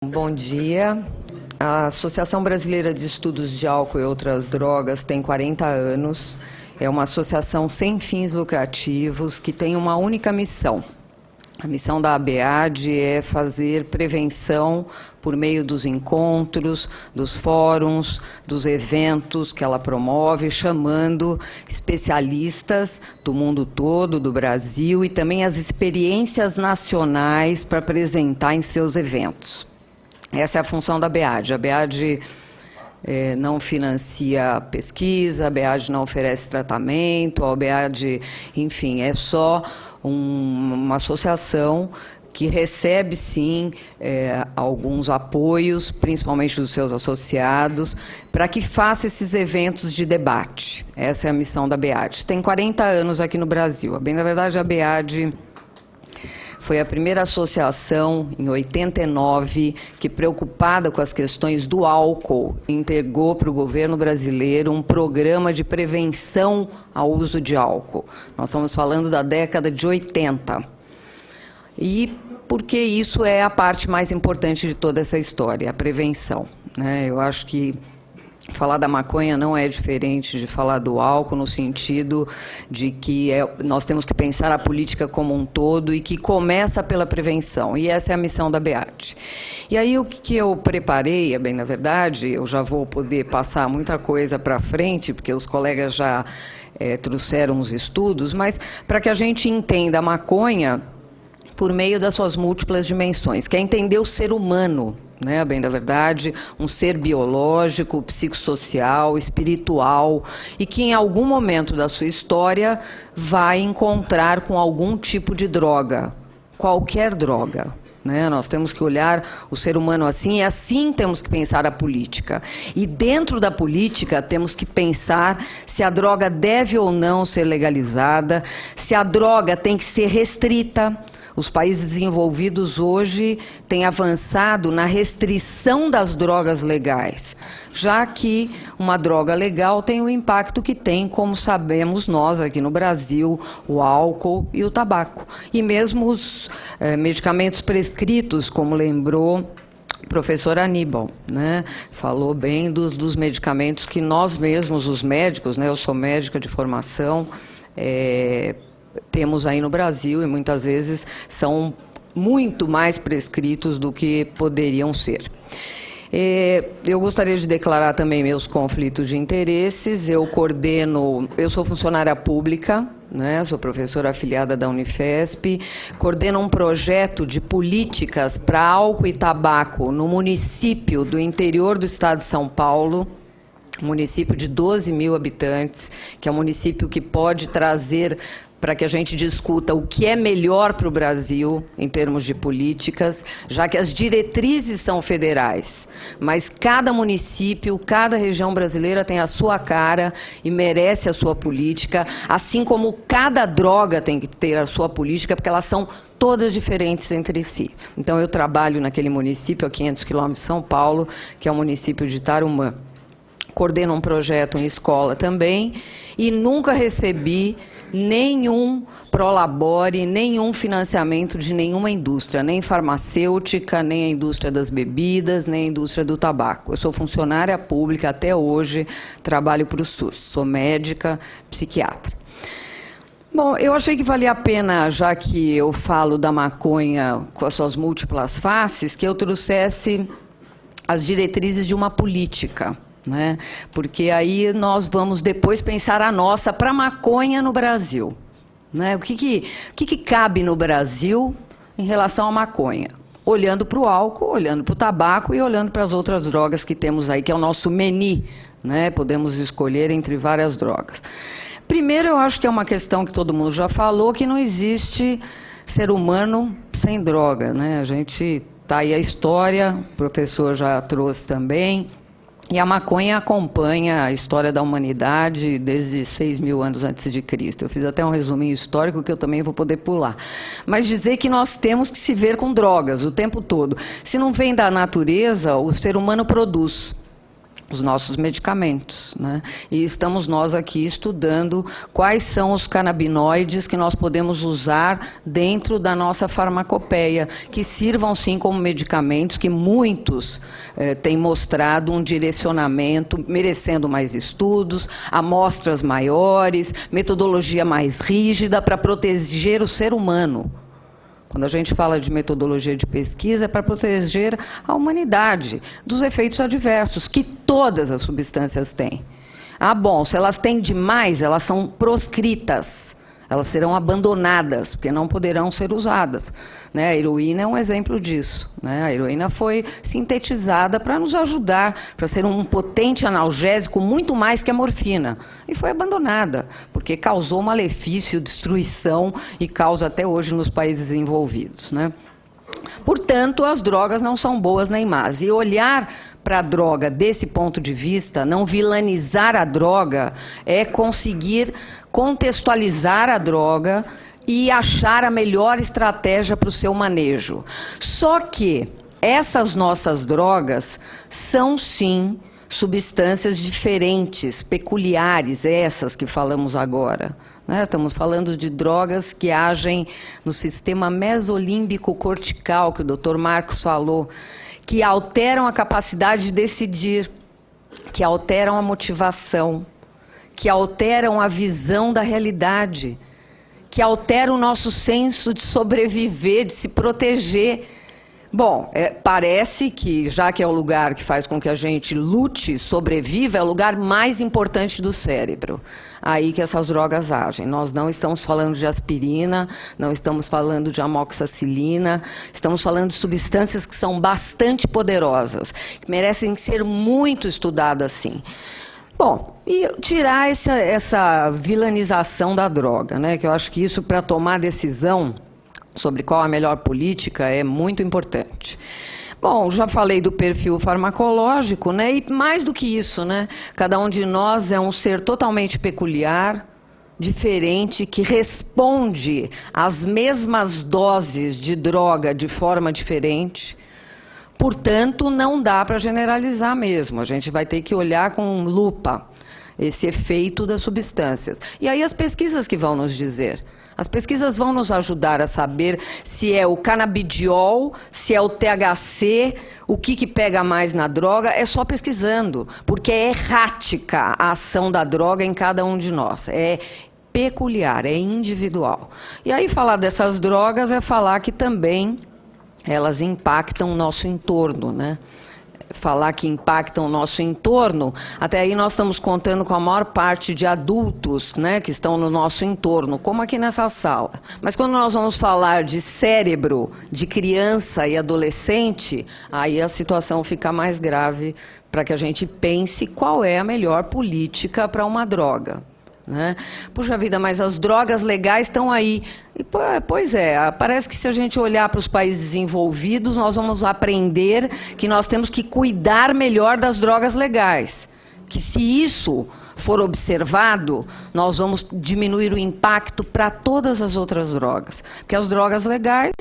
Bom dia. A Associação Brasileira de Estudos de Álcool e Outras Drogas tem 40 anos. É uma associação sem fins lucrativos que tem uma única missão. A missão da ABAD é fazer prevenção por meio dos encontros, dos fóruns, dos eventos que ela promove, chamando especialistas do mundo todo, do Brasil, e também as experiências nacionais para apresentar em seus eventos. Essa é a função da ABAD. A ABAD não financia pesquisa, a ABAD não oferece tratamento, a ABAD, enfim, é só uma associação que recebe, sim, alguns apoios, principalmente dos seus associados, para que faça esses eventos de debate. Essa é a missão da ABAD. Tem 40 anos aqui no Brasil. Bem, na verdade, a ABAD foi a primeira associação, em 89, que, preocupada com as questões do álcool, entregou para o governo brasileiro um programa de prevenção ao uso de álcool. Nós estamos falando da década de 80. E porque isso é a parte mais importante de toda essa história, a prevenção, né? Eu acho que falar da maconha não é diferente de falar do álcool, no sentido de que nós temos que pensar a política como um todo e que começa pela prevenção. E essa é a missão da ABAD. E aí o que eu preparei, bem, na verdade, eu já vou poder passar muita coisa para frente, porque os colegas já trouxeram os estudos, mas para que a gente entenda a maconha por meio das suas múltiplas dimensões, que é entender o ser humano, né, bem da verdade, um ser biológico, psicossocial, espiritual, e que em algum momento da sua história vai encontrar com algum tipo de droga, qualquer droga, né? Nós temos que olhar o ser humano assim, e assim temos que pensar a política. E dentro da política temos que pensar se a droga deve ou não ser legalizada, se a droga tem que ser restrita. Os países desenvolvidos hoje têm avançado na restrição das drogas legais, já que uma droga legal tem o impacto que tem, como sabemos nós aqui no Brasil, o álcool e o tabaco. E mesmo os medicamentos prescritos, como lembrou o professor Aníbal, né? Falou bem dos medicamentos que nós mesmos, os médicos, né? Eu sou médica de formação, temos aí no Brasil, e muitas vezes são muito mais prescritos do que poderiam ser. Eu gostaria de declarar também meus conflitos de interesses. Eu sou funcionária pública, né, sou professora afiliada da Unifesp, coordeno um projeto de políticas para álcool e tabaco no município do interior do estado de São Paulo, um município de 12 mil habitantes, que é um município que pode trazer para que a gente discuta o que é melhor para o Brasil em termos de políticas, já que as diretrizes são federais, mas cada município, cada região brasileira tem a sua cara e merece a sua política, assim como cada droga tem que ter a sua política, porque elas são todas diferentes entre si. Então, eu trabalho naquele município, a 500 quilômetros de São Paulo, que é o município de Tarumã. Coordeno um projeto em escola também, e nunca recebi nenhum prolabore, nenhum financiamento de nenhuma indústria, nem farmacêutica, nem a indústria das bebidas, nem a indústria do tabaco. Eu sou funcionária pública até hoje, trabalho para o SUS, sou médica, psiquiatra. Bom, eu achei que valia a pena, já que eu falo da maconha com as suas múltiplas faces, que eu trouxesse as diretrizes de uma política, né? Porque aí nós vamos depois pensar a nossa para a maconha no Brasil, né? O que cabe no Brasil em relação à maconha? Olhando para o álcool, olhando para o tabaco e olhando para as outras drogas que temos aí, que é o nosso menu, né? Podemos escolher entre várias drogas. Primeiro, eu acho que é uma questão que todo mundo já falou, que não existe ser humano sem droga, né? A gente tá aí a história, o professor já trouxe também. E a maconha acompanha a história da humanidade desde 6 mil anos antes de Cristo. Eu fiz até um resuminho histórico que eu também vou poder pular. Mas dizer que nós temos que se ver com drogas o tempo todo. Se não vem da natureza, o ser humano produz. os nossos medicamentos, né? E estamos nós aqui estudando quais são os canabinoides que nós podemos usar dentro da nossa farmacopeia, que sirvam sim como medicamentos, que muitos têm mostrado um direcionamento, merecendo mais estudos, amostras maiores, metodologia mais rígida para proteger o ser humano. Quando a gente fala de metodologia de pesquisa, é para proteger a humanidade dos efeitos adversos que todas as substâncias têm. Ah, bom, se elas têm demais, elas são proscritas. Elas serão abandonadas, porque não poderão ser usadas. Né? A heroína é um exemplo disso. Né? A heroína foi sintetizada para nos ajudar, para ser um potente analgésico muito mais que a morfina. E foi abandonada, porque causou malefício, destruição e causa até hoje nos países envolvidos. Né? Portanto, as drogas não são boas nem más. E olhar para a droga desse ponto de vista, não vilanizar a droga, é conseguir contextualizar a droga e achar a melhor estratégia para o seu manejo. Só que essas nossas drogas são, sim, substâncias diferentes, peculiares, essas que falamos agora. Né? Estamos falando de drogas que agem no sistema mesolímbico cortical, que o Dr. Marcos falou, que alteram a capacidade de decidir, que alteram a motivação, que alteram a visão da realidade, que alteram o nosso senso de sobreviver, de se proteger. Bom, parece que, já que é o lugar que faz com que a gente lute, sobreviva, é o lugar mais importante do cérebro. Aí que essas drogas agem. Nós não estamos falando de aspirina, não estamos falando de amoxicilina, estamos falando de substâncias que são bastante poderosas, que merecem ser muito estudadas, sim. Bom, e tirar essa vilanização da droga, né? Que eu acho que isso, para tomar decisão sobre qual a melhor política, é muito importante. Bom, já falei do perfil farmacológico, né? E mais do que isso, né? Cada um de nós é um ser totalmente peculiar, diferente, que responde às mesmas doses de droga de forma diferente. Portanto, não dá para generalizar mesmo. A gente vai ter que olhar com lupa esse efeito das substâncias. E aí as pesquisas que vão nos dizer. As pesquisas vão nos ajudar a saber se é o canabidiol, se é o THC, o que pega mais na droga. É só pesquisando, porque é errática a ação da droga em cada um de nós. É peculiar, é individual. E aí falar dessas drogas é falar que também elas impactam o nosso entorno, né? Falar que impactam o nosso entorno, até aí nós estamos contando com a maior parte de adultos, né, que estão no nosso entorno, como aqui nessa sala. Mas quando nós vamos falar de cérebro, de criança e adolescente, aí a situação fica mais grave para que a gente pense qual é a melhor política para uma droga. Né? Puxa vida, mas as drogas legais estão aí. E, pois é, parece que se a gente olhar para os países desenvolvidos, nós vamos aprender que nós temos que cuidar melhor das drogas legais. Que se isso for observado, nós vamos diminuir o impacto para todas as outras drogas. Porque as drogas legais,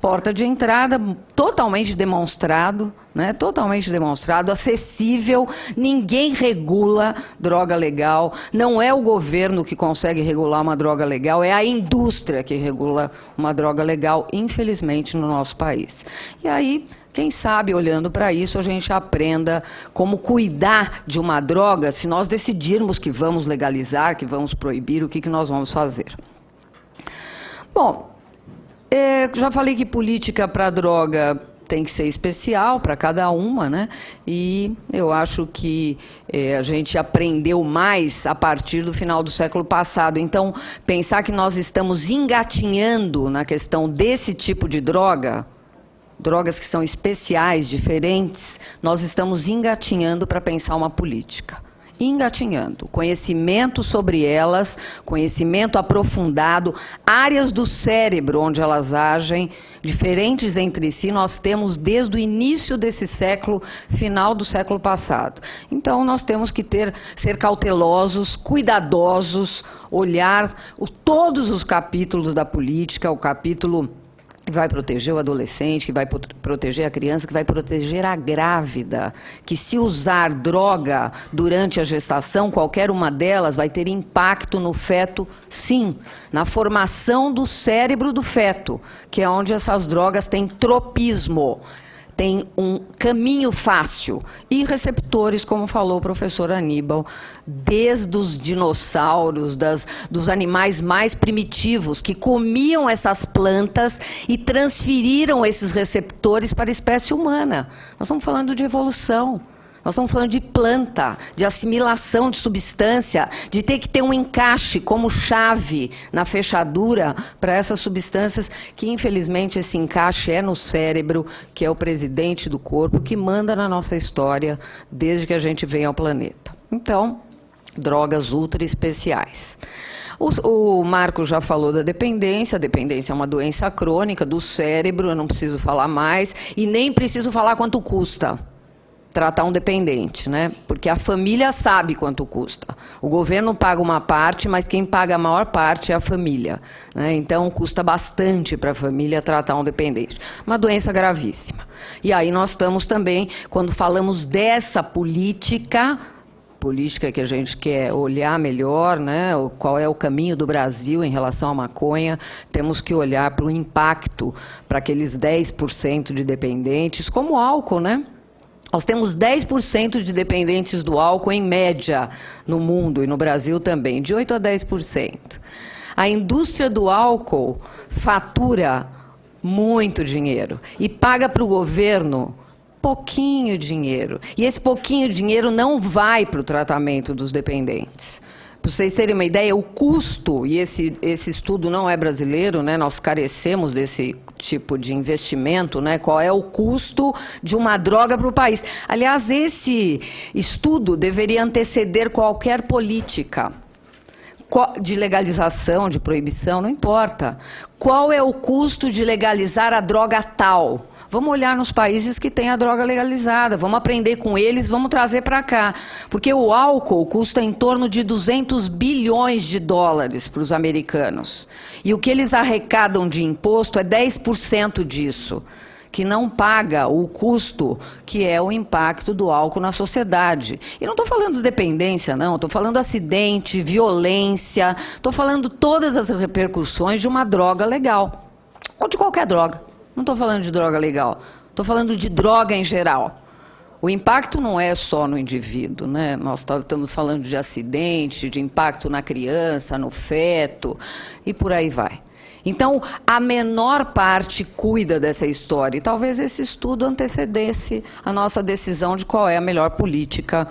porta de entrada, totalmente demonstrado, né? Totalmente demonstrado, acessível, ninguém regula droga legal, não é o governo que consegue regular uma droga legal, é a indústria que regula uma droga legal, infelizmente, no nosso país. E aí, quem sabe, olhando para isso, a gente aprenda como cuidar de uma droga, se nós decidirmos que vamos legalizar, que vamos proibir, o que nós vamos fazer. Bom, já falei que política para droga tem que ser especial para cada uma, né? E eu acho que a gente aprendeu mais a partir do final do século passado. Então, pensar que nós estamos engatinhando na questão desse tipo de droga, drogas que são especiais, diferentes, nós estamos engatinhando para pensar uma política. Engatinhando, conhecimento sobre elas, conhecimento aprofundado, áreas do cérebro onde elas agem, diferentes entre si, nós temos desde o início desse século, final do século passado. Então, nós temos que ser cautelosos, cuidadosos, olhar todos os capítulos da política, o capítulo que vai proteger o adolescente, que vai proteger a criança, que vai proteger a grávida, que se usar droga durante a gestação, qualquer uma delas vai ter impacto no feto, sim, na formação do cérebro do feto, que é onde essas drogas têm tropismo, tem um caminho fácil. E receptores, como falou o professor Aníbal, desde os dinossauros, dos animais mais primitivos, que comiam essas plantas e transferiram esses receptores para a espécie humana. Nós estamos falando de evolução. Nós estamos falando de planta, de assimilação de substância, de ter que ter um encaixe como chave na fechadura para essas substâncias, que infelizmente esse encaixe é no cérebro, que é o presidente do corpo, que manda na nossa história desde que a gente vem ao planeta. Então, drogas ultra especiais. O Marco já falou da dependência. A dependência é uma doença crônica do cérebro, eu não preciso falar mais, e nem preciso falar quanto custa tratar um dependente, né? Porque a família sabe quanto custa. O governo paga uma parte, mas quem paga a maior parte é a família, né? Então, custa bastante para a família tratar um dependente. Uma doença gravíssima. E aí nós estamos também, quando falamos dessa política que a gente quer olhar melhor, né? Qual é o caminho do Brasil em relação à maconha, temos que olhar para o impacto para aqueles 10% de dependentes, como o álcool, né? Nós temos 10% de dependentes do álcool, em média, no mundo e no Brasil também, de 8% a 10%. A indústria do álcool fatura muito dinheiro e paga para o governo pouquinho dinheiro. E esse pouquinho dinheiro não vai para o tratamento dos dependentes. Para vocês terem uma ideia, o custo, e esse estudo não é brasileiro, né, nós carecemos desse tipo de investimento, né, qual é o custo de uma droga para o país. Aliás, esse estudo deveria anteceder qualquer política de legalização, de proibição, não importa. Qual é o custo de legalizar a droga tal? Vamos olhar nos países que têm a droga legalizada, vamos aprender com eles, vamos trazer para cá. Porque o álcool custa em torno de 200 bilhões de dólares para os americanos. E o que eles arrecadam de imposto é 10% disso, que não paga o custo que é o impacto do álcool na sociedade. E não estou falando de dependência, não, estou falando acidente, violência, estou falando todas as repercussões de uma droga legal, ou de qualquer droga. Não estou falando de droga legal, estou falando de droga em geral. O impacto não é só no indivíduo, né? Nós estamos falando de acidente, de impacto na criança, no feto, e por aí vai. Então, a menor parte cuida dessa história, e talvez esse estudo antecedesse a nossa decisão de qual é a melhor política,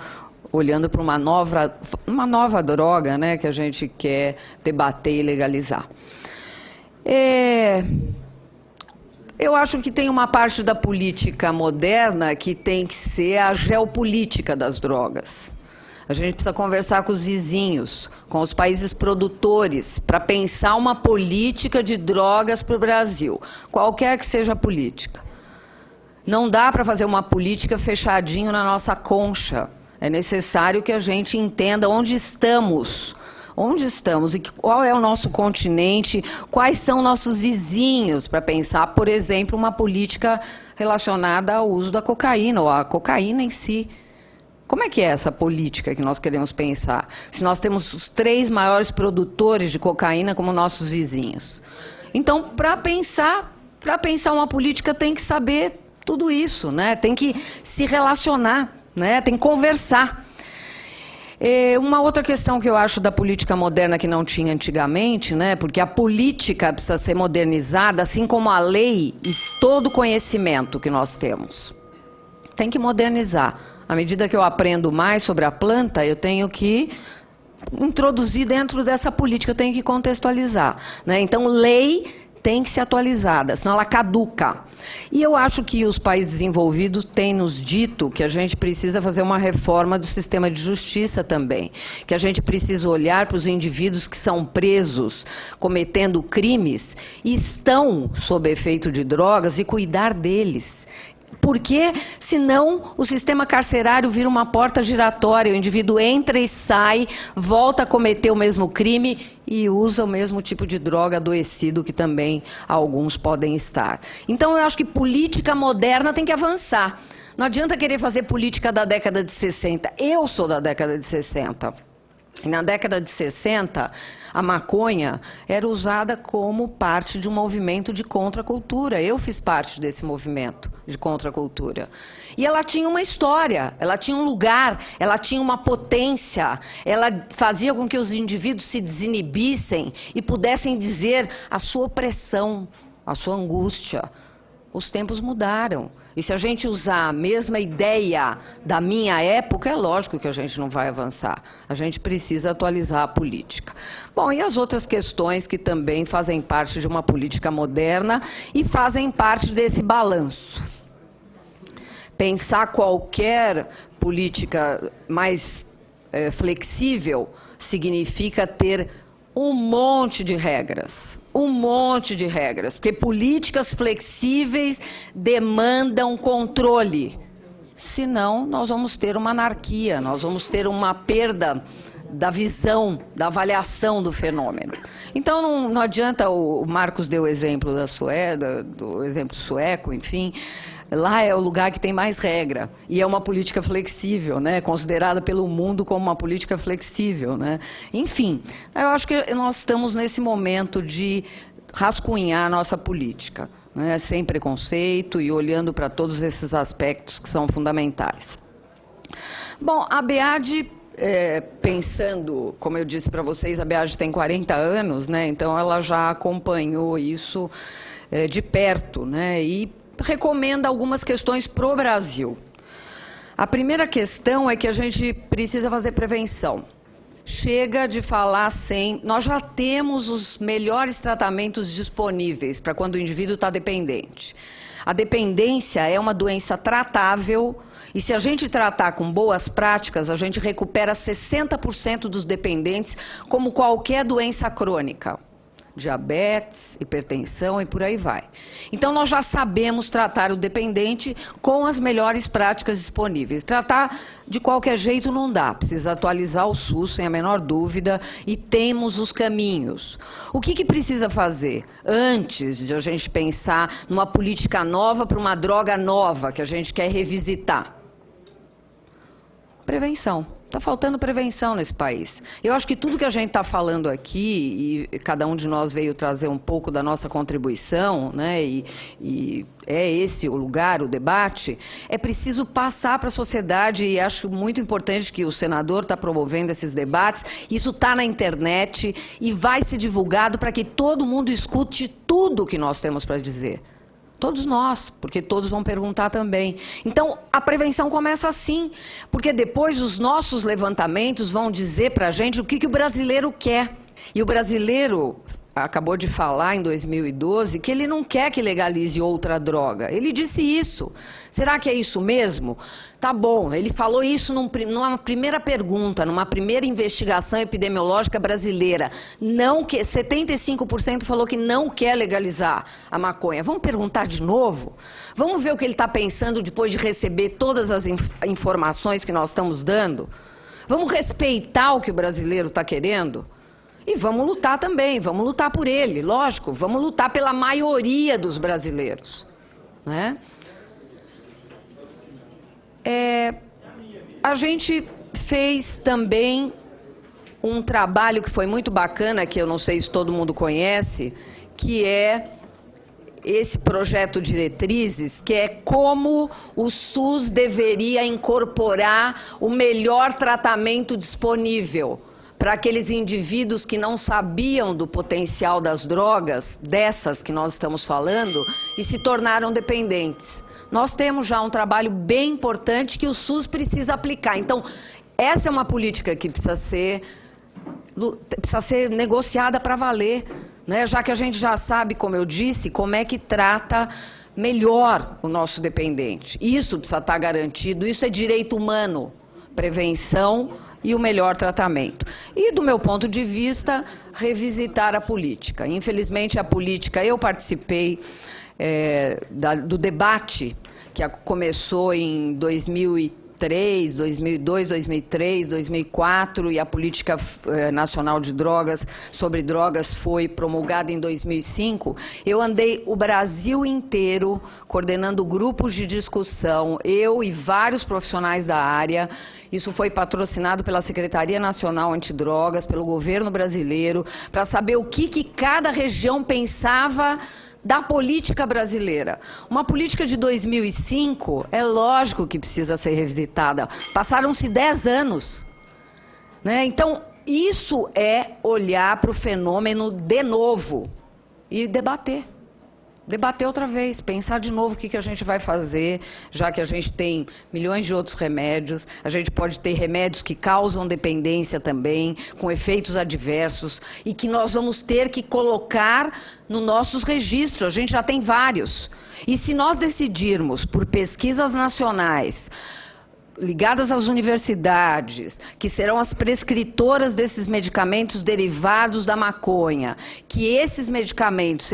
olhando para uma nova droga, né, que a gente quer debater e legalizar. Eu acho que tem uma parte da política moderna que tem que ser a geopolítica das drogas. A gente precisa conversar com os vizinhos, com os países produtores, para pensar uma política de drogas para o Brasil, qualquer que seja a política. Não dá para fazer uma política fechadinho na nossa concha. É necessário que a gente entenda onde estamos e qual é o nosso continente, quais são nossos vizinhos, para pensar, por exemplo, uma política relacionada ao uso da cocaína, ou à cocaína em si. Como é que é essa política que nós queremos pensar? Se nós temos os 3 maiores produtores de cocaína como nossos vizinhos. Então, para pensar uma política, tem que saber tudo isso, né? Tem que se relacionar, né? Tem que conversar. Uma outra questão que eu acho da política moderna que não tinha antigamente, né, porque a política precisa ser modernizada, assim como a lei e todo o conhecimento que nós temos. Tem que modernizar. À medida que eu aprendo mais sobre a planta, eu tenho que introduzir dentro dessa política, eu tenho que contextualizar, né? Então, lei tem que ser atualizada, senão ela caduca. E eu acho que os países desenvolvidos têm nos dito que a gente precisa fazer uma reforma do sistema de justiça também, que a gente precisa olhar para os indivíduos que são presos cometendo crimes e estão sob efeito de drogas e cuidar deles. Porque, senão, o sistema carcerário vira uma porta giratória, o indivíduo entra e sai, volta a cometer o mesmo crime e usa o mesmo tipo de droga adoecido que também alguns podem estar. Então, eu acho que política moderna tem que avançar. Não adianta querer fazer política da década de 60. Eu sou da década de 60. E na década de 60, a maconha era usada como parte de um movimento de contracultura. Eu fiz parte desse movimento de contracultura. E ela tinha uma história, ela tinha um lugar, ela tinha uma potência, ela fazia com que os indivíduos se desinibissem e pudessem dizer a sua opressão, a sua angústia. Os tempos mudaram. E se a gente usar a mesma ideia da minha época, é lógico que a gente não vai avançar. A gente precisa atualizar a política. Bom, e as outras questões que também fazem parte de uma política moderna e fazem parte desse balanço. Pensar qualquer política mais flexível significa ter um monte de regras. Um monte de regras, porque políticas flexíveis demandam controle. Senão, nós vamos ter uma anarquia, nós vamos ter uma perda da visão, da avaliação do fenômeno. Então, não adianta, o Marcos deu o exemplo do exemplo sueco, enfim. Lá é o lugar que tem mais regra, e é uma política flexível, né, considerada pelo mundo como uma política flexível, né. Enfim, eu acho que nós estamos nesse momento de rascunhar a nossa política, né, sem preconceito e olhando para todos esses aspectos que são fundamentais. Bom, a BEAD, pensando, como eu disse para vocês, a BEAD tem 40 anos, né, então ela já acompanhou isso de perto, né, e recomenda algumas questões para o Brasil. A primeira questão é que a gente precisa fazer prevenção. Chega de falar sem... Nós já temos os melhores tratamentos disponíveis para quando o indivíduo está dependente. A dependência é uma doença tratável e, se a gente tratar com boas práticas, a gente recupera 60% dos dependentes, como qualquer doença crônica. Diabetes, hipertensão e por aí vai. Então, nós já sabemos tratar o dependente com as melhores práticas disponíveis. Tratar de qualquer jeito não dá, precisa atualizar o SUS, sem a menor dúvida, e temos os caminhos. O que precisa fazer antes de a gente pensar numa política nova para uma droga nova que a gente quer revisitar? Prevenção. Está faltando prevenção nesse país. Eu acho que tudo que a gente está falando aqui, e cada um de nós veio trazer um pouco da nossa contribuição, né, e é esse o lugar, o debate, é preciso passar para a sociedade, e acho muito importante que o senador está promovendo esses debates, isso está na internet e vai ser divulgado para que todo mundo escute tudo que nós temos para dizer. Todos nós, porque todos vão perguntar também. Então, a prevenção começa assim, porque depois os nossos levantamentos vão dizer para a gente o que o brasileiro quer. E o brasileiro acabou de falar, em 2012, que ele não quer que legalize outra droga. Ele disse isso. Será que é isso mesmo? Tá bom, ele falou isso numa primeira pergunta, numa primeira investigação epidemiológica brasileira. 75% falou que não quer legalizar a maconha. Vamos perguntar de novo? Vamos ver o que ele está pensando depois de receber todas as informações que nós estamos dando? Vamos respeitar o que o brasileiro está querendo? E vamos lutar também, vamos lutar por ele, lógico, vamos lutar pela maioria dos brasileiros, né? A gente fez também um trabalho que foi muito bacana, que eu não sei se todo mundo conhece, que é esse projeto Diretrizes, que é como o SUS deveria incorporar o melhor tratamento disponível para aqueles indivíduos que não sabiam do potencial das drogas, dessas que nós estamos falando, e se tornaram dependentes. Nós temos já um trabalho bem importante que o SUS precisa aplicar. Então, essa é uma política que precisa ser negociada para valer, né? Já que a gente já sabe, como eu disse, como é que trata melhor o nosso dependente. Isso precisa estar garantido, isso é direito humano, prevenção e o melhor tratamento. E, do meu ponto de vista, revisitar a política. Infelizmente, a política, eu participei do debate que começou em 2003, 2002, 2003, 2004, e a Política Nacional de Drogas, sobre drogas, foi promulgada em 2005, eu andei o Brasil inteiro coordenando grupos de discussão, eu e vários profissionais da área. Isso foi patrocinado pela Secretaria Nacional Antidrogas, pelo governo brasileiro, para saber o que cada região pensava da política brasileira. Uma política de 2005, é lógico que precisa ser revisitada. Passaram-se 10 anos. Né? Então, isso é olhar para o fenômeno de novo e debater. Debater outra vez, pensar de novo o que a gente vai fazer, já que a gente tem milhões de outros remédios, a gente pode ter remédios que causam dependência também, com efeitos adversos, e que nós vamos ter que colocar nos nossos registros, a gente já tem vários. E se nós decidirmos por pesquisas nacionais, ligadas às universidades, que serão as prescritoras desses medicamentos derivados da maconha, que esses medicamentos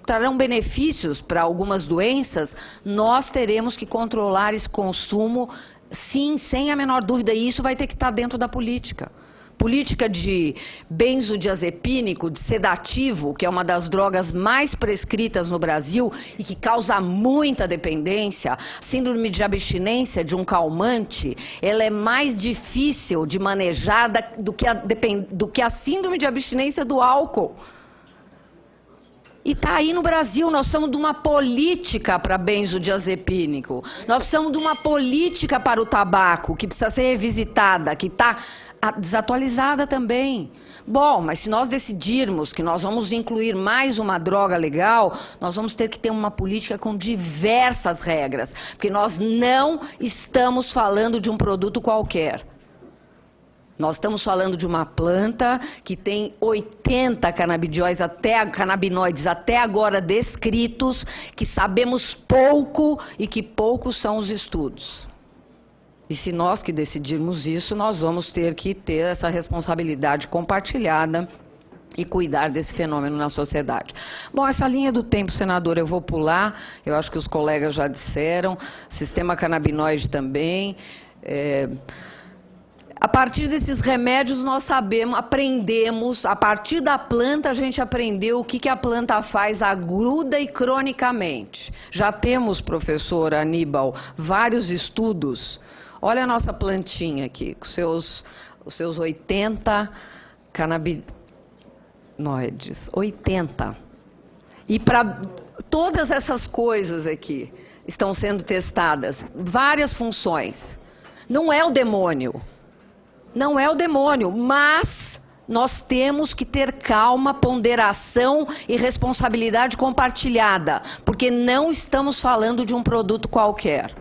trarão benefícios para algumas doenças, nós teremos que controlar esse consumo, sim, sem a menor dúvida, e isso vai ter que estar dentro da política. Política de benzodiazepínico, de sedativo, que é uma das drogas mais prescritas no Brasil e que causa muita dependência, síndrome de abstinência de um calmante, ela é mais difícil de manejar do que a síndrome de abstinência do álcool. E está aí no Brasil, nós precisamos de uma política para benzodiazepínico. Nós precisamos de uma política para o tabaco, que precisa ser revisitada, que está desatualizada também. Bom, mas se nós decidirmos que nós vamos incluir mais uma droga legal, nós vamos ter que ter uma política com diversas regras, porque nós não estamos falando de um produto qualquer. Nós estamos falando de uma planta que tem 80 canabinoides até agora descritos, que sabemos pouco e que poucos são os estudos. E se nós que decidirmos isso, nós vamos ter que ter essa responsabilidade compartilhada e cuidar desse fenômeno na sociedade. Bom, essa linha do tempo, senador, eu vou pular, eu acho que os colegas já disseram, sistema canabinoide também. A partir desses remédios, nós aprendemos, a partir da planta, a gente aprendeu o que a planta faz aguda e cronicamente. Já temos, professor Aníbal, vários estudos. Olha a nossa plantinha aqui, com os seus 80 canabinoides. 80. E para todas essas coisas aqui estão sendo testadas, várias funções. Não é o demônio. Não é o demônio, mas nós temos que ter calma, ponderação e responsabilidade compartilhada, porque não estamos falando de um produto qualquer.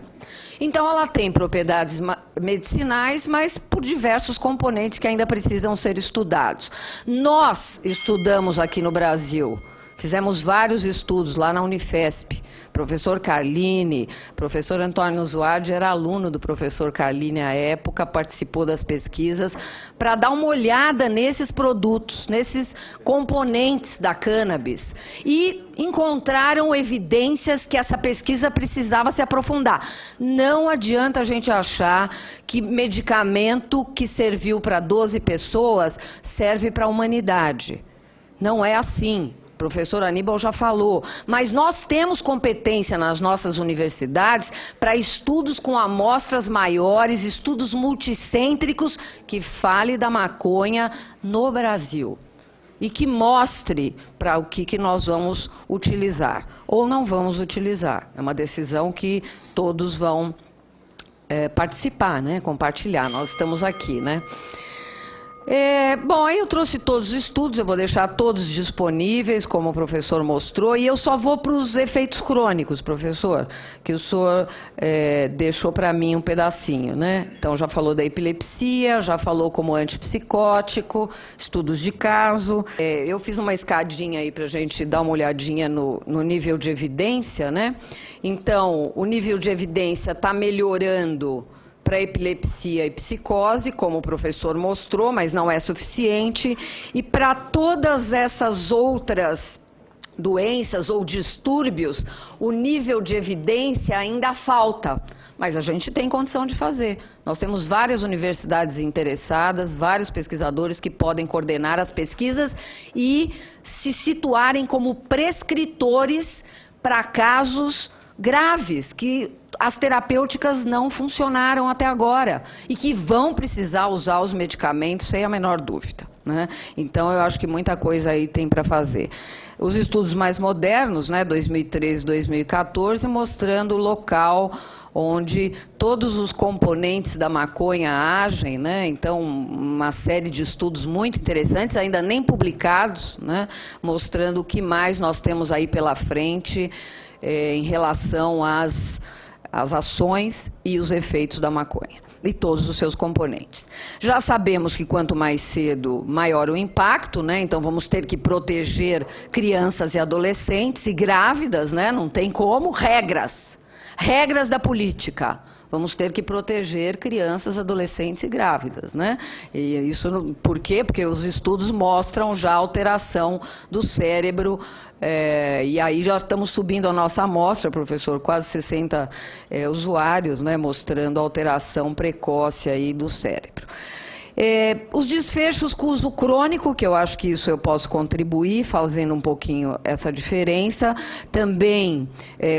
Então, ela tem propriedades medicinais, mas por diversos componentes que ainda precisam ser estudados. Nós estudamos aqui no Brasil, fizemos vários estudos lá na Unifesp. Professor Carline, professor Antônio Zuardi era aluno do professor Carline à época, participou das pesquisas, para dar uma olhada nesses produtos, nesses componentes da cannabis. E encontraram evidências que essa pesquisa precisava se aprofundar. Não adianta a gente achar que medicamento que serviu para 12 pessoas serve para a humanidade. Não é assim. O professor Aníbal já falou, mas nós temos competência nas nossas universidades para estudos com amostras maiores, estudos multicêntricos que fale da maconha no Brasil e que mostre para o que nós vamos utilizar ou não vamos utilizar. É uma decisão que todos vão participar, né? Compartilhar. Nós estamos aqui, né? Bom, aí eu trouxe todos os estudos, eu vou deixar todos disponíveis, como o professor mostrou, e eu só vou para os efeitos crônicos, professor, que o senhor deixou para mim um pedacinho, né? Então, já falou da epilepsia, já falou como antipsicótico, estudos de caso. Eu fiz uma escadinha aí para a gente dar uma olhadinha no nível de evidência, né? Então, o nível de evidência está melhorando para epilepsia e psicose, como o professor mostrou, mas não é suficiente. E para todas essas outras doenças ou distúrbios, o nível de evidência ainda falta. Mas a gente tem condição de fazer. Nós temos várias universidades interessadas, vários pesquisadores que podem coordenar as pesquisas e se situarem como prescritores para casos graves, que as terapêuticas não funcionaram até agora e que vão precisar usar os medicamentos sem a menor dúvida, né? Então, eu acho que muita coisa aí tem para fazer. Os estudos mais modernos, né, 2013 e 2014, mostrando o local onde todos os componentes da maconha agem, né? Então, uma série de estudos muito interessantes, ainda nem publicados, né, mostrando o que mais nós temos aí pela frente em relação às ações e os efeitos da maconha e todos os seus componentes. Já sabemos que quanto mais cedo, maior o impacto, né? Então vamos ter que proteger crianças e adolescentes e grávidas, né? Não tem como, regras da política. Vamos ter que proteger crianças, adolescentes e grávidas, né? E isso por quê? Porque os estudos mostram já alteração do cérebro, e aí já estamos subindo a nossa amostra, professor, quase 60 usuários, né, mostrando alteração precoce aí do cérebro. Os desfechos com uso crônico, que eu acho que isso eu posso contribuir, fazendo um pouquinho essa diferença, também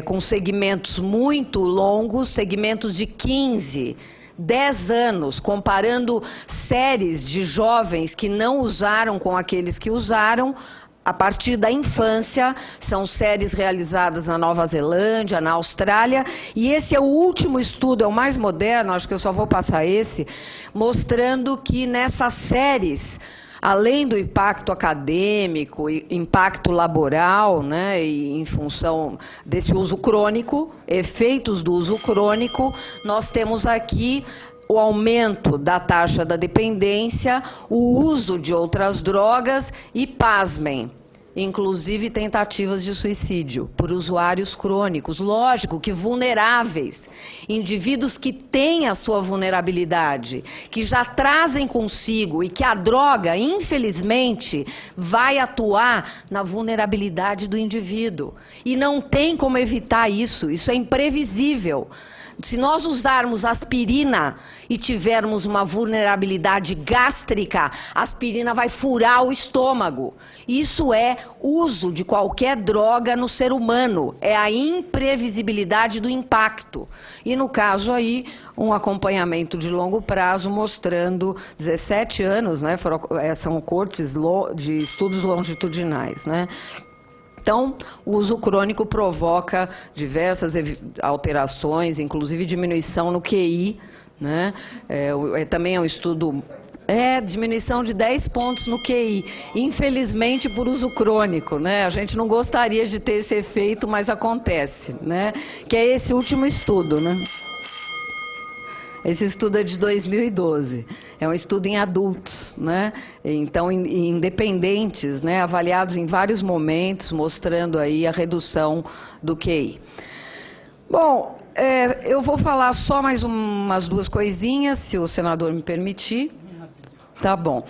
com segmentos muito longos, segmentos de 15, 10 anos, comparando séries de jovens que não usaram com aqueles que usaram, a partir da infância. São séries realizadas na Nova Zelândia, na Austrália, e esse é o último estudo, é o mais moderno, acho que eu só vou passar esse, mostrando que nessas séries, além do impacto acadêmico, impacto laboral, né, e em função desse uso crônico, efeitos do uso crônico, nós temos aqui o aumento da taxa da dependência, o uso de outras drogas e, pasmem, inclusive tentativas de suicídio por usuários crônicos. Lógico que vulneráveis, indivíduos que têm a sua vulnerabilidade, que já trazem consigo e que a droga, infelizmente, vai atuar na vulnerabilidade do indivíduo. E não tem como evitar isso, isso é imprevisível. Se nós usarmos aspirina e tivermos uma vulnerabilidade gástrica, a aspirina vai furar o estômago. Isso é uso de qualquer droga no ser humano, é a imprevisibilidade do impacto. E no caso aí, um acompanhamento de longo prazo mostrando 17 anos, né, são cortes de estudos longitudinais, né? Então, o uso crônico provoca diversas alterações, inclusive diminuição no QI, né? Também é um estudo, diminuição de 10 pontos no QI, infelizmente por uso crônico, né? A gente não gostaria de ter esse efeito, mas acontece, né? Que é esse último estudo, né? Esse estudo é de 2012, é um estudo em adultos, né? Então, independentes, né? Avaliados em vários momentos, mostrando aí a redução do QI. Bom, eu vou falar só mais umas duas coisinhas, se o senador me permitir. Tá bom.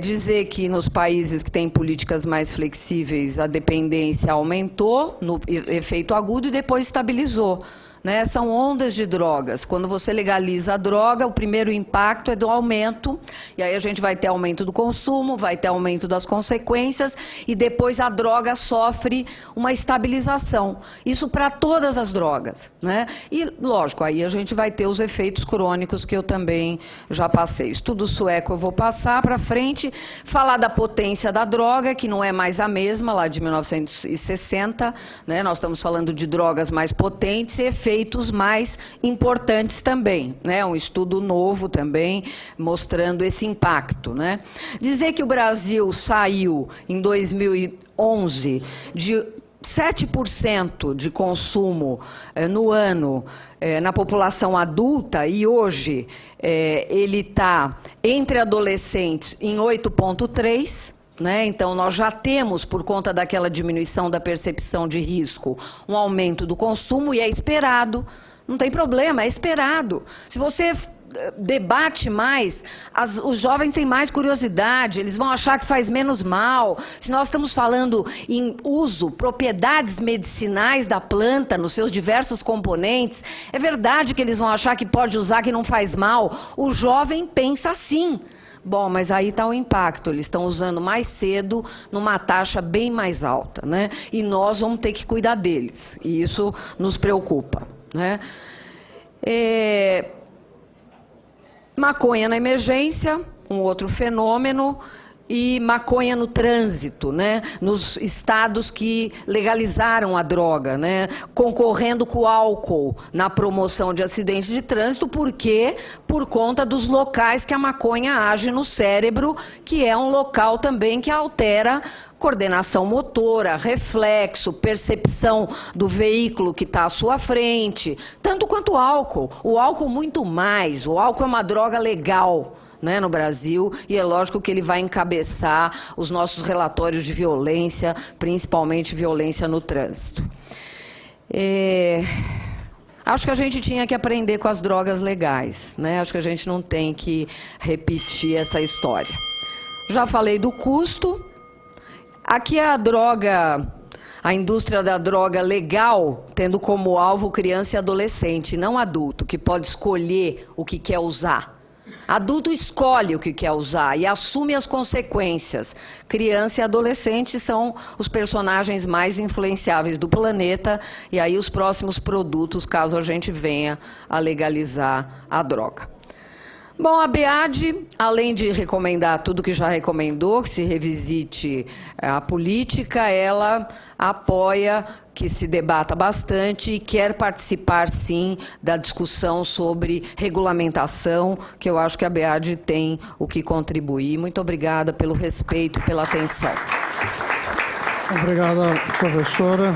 Dizer que nos países que têm políticas mais flexíveis, a dependência aumentou no efeito agudo e depois estabilizou. Né? São ondas de drogas. Quando você legaliza a droga, o primeiro impacto é do aumento, e aí a gente vai ter aumento do consumo, vai ter aumento das consequências, e depois a droga sofre uma estabilização. Isso para todas as drogas, né? E, lógico, aí a gente vai ter os efeitos crônicos que eu também já passei. Estudo sueco eu vou passar para frente, falar da potência da droga, que não é mais a mesma, lá de 1960, né? Nós estamos falando de drogas mais potentes e efeitos mais importantes também, né? Um estudo novo também mostrando esse impacto, né? Dizer que o Brasil saiu em 2011 de 7% de consumo no ano na população adulta, e hoje ele está entre adolescentes em 8,3%. Né? Então, nós já temos, por conta daquela diminuição da percepção de risco, um aumento do consumo, e é esperado, não tem problema, é esperado. Se você debate mais, os jovens têm mais curiosidade, eles vão achar que faz menos mal. Se nós estamos falando em uso, propriedades medicinais da planta, nos seus diversos componentes, é verdade que eles vão achar que pode usar, que não faz mal. O jovem pensa assim. Bom, mas aí está o impacto, eles estão usando mais cedo, numa taxa bem mais alta, né? E nós vamos ter que cuidar deles, e isso nos preocupa, né? Maconha na emergência, um outro fenômeno, e maconha no trânsito, né? Nos estados que legalizaram a droga, né? Concorrendo com o álcool na promoção de acidentes de trânsito, porque por conta dos locais que a maconha age no cérebro, que é um local também que altera coordenação motora, reflexo, percepção do veículo que está à sua frente, tanto quanto o álcool. O álcool muito mais, o álcool é uma droga legal, né, no Brasil, e é lógico que ele vai encabeçar os nossos relatórios de violência, principalmente violência no trânsito. Acho que a gente tinha que aprender com as drogas legais, né? Acho que a gente não tem que repetir essa história. Já falei do custo. Aqui a droga, a indústria da droga legal, tendo como alvo criança e adolescente, não adulto, que pode escolher o que quer usar. Adulto escolhe o que quer usar e assume as consequências. Criança e adolescente são os personagens mais influenciáveis do planeta, e aí os próximos produtos, caso a gente venha a legalizar a droga. Bom, a BEAD, além de recomendar tudo que já recomendou, que se revisite a política, ela apoia que se debata bastante e quer participar, sim, da discussão sobre regulamentação, que eu acho que a BEAD tem o que contribuir. Muito obrigada pelo respeito, pela atenção. Obrigada, professora.